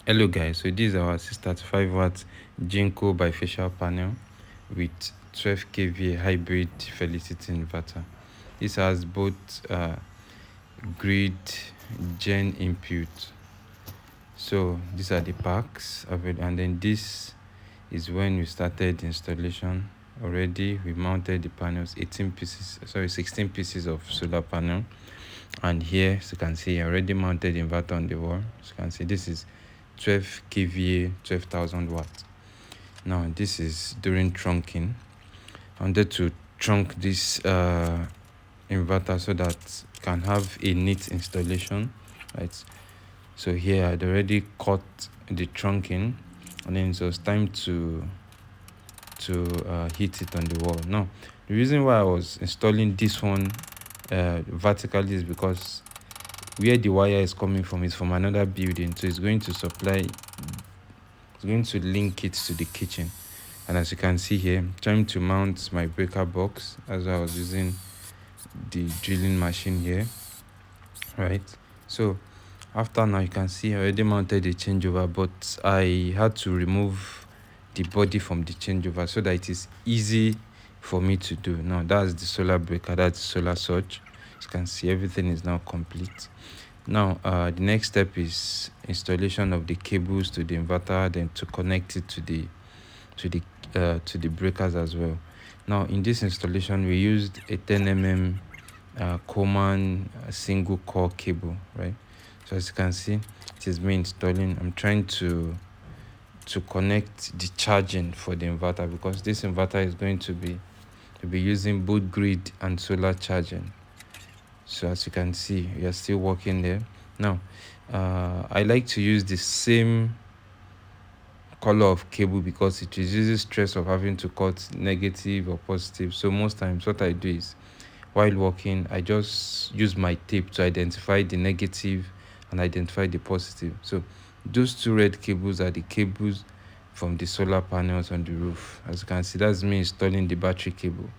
Hello guys, so this is our 635 watt Jinko bifacial panel with 12 kVA hybrid Felicity inverter. This has both grid gen input. So these are the packs of it, and then this is when we started installation. Already we mounted the panels, 16 pieces of solar panel, and here, as you can see, I already mounted the inverter on the wall. As you can see, this is 12 kVA, 12,000 watts. Now this is during trunking. I wanted to trunk this inverter so that it can have a neat installation, right? So here I'd already cut the trunking, and then it was time to hit it on the wall. Now the reason why I was installing this one vertically is because where the wire is coming from is from another building, so it's going to link it to the kitchen. And as you can see here, I'm trying to mount my breaker box as I was using the drilling machine here, right? So after, now you can see I already mounted the changeover, but I had to remove the body from the changeover so that it is easy for me to do. Now that's the solar breaker, that's the solar surge. As you can see, everything is now complete. Now the next step is installation of the cables to the inverter, then to connect it to the breakers as well. Now in this installation we used a 10 Coleman single core cable, right? So as you can see, it is me installing. I'm trying to connect the charging for the inverter, because this inverter is going to be using both grid and solar charging. So as you can see, we are still working there. Now I like to use the same color of cable because it reduces stress of having to cut negative or positive. So most times what I do is, while working, I just use my tape to identify the negative and identify the positive. So those two red cables are the cables from the solar panels on the roof. As you can see, that's me installing the battery cable.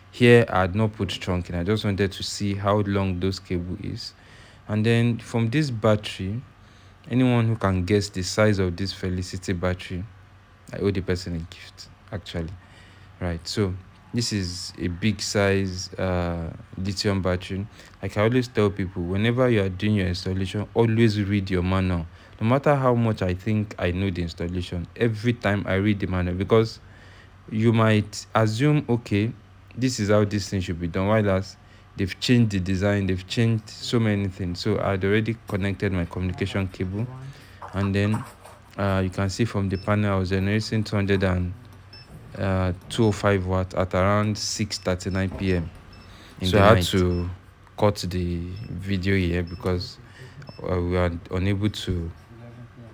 Here I had not put trunking, I just wanted to see how long those cable is. And then from this battery, anyone who can guess the size of this Felicity battery, I owe the person a gift, actually, right? So this is a big size lithium battery. Like I always tell people, whenever you are doing your installation, always read your manual. No matter how much I think I know the installation, every time I read the manual, because you might assume, okay, this is how this thing should be done, while as they've changed the design, they've changed so many things. So I'd already connected my communication cable, and then you can see from the panel I was generating 205 watts at around 6:39 p.m. So I had to cut the video here because we were unable to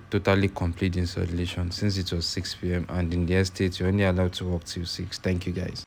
totally complete the installation since it was 6 p.m. and in the estate you're only allowed to work till 6. Thank you guys.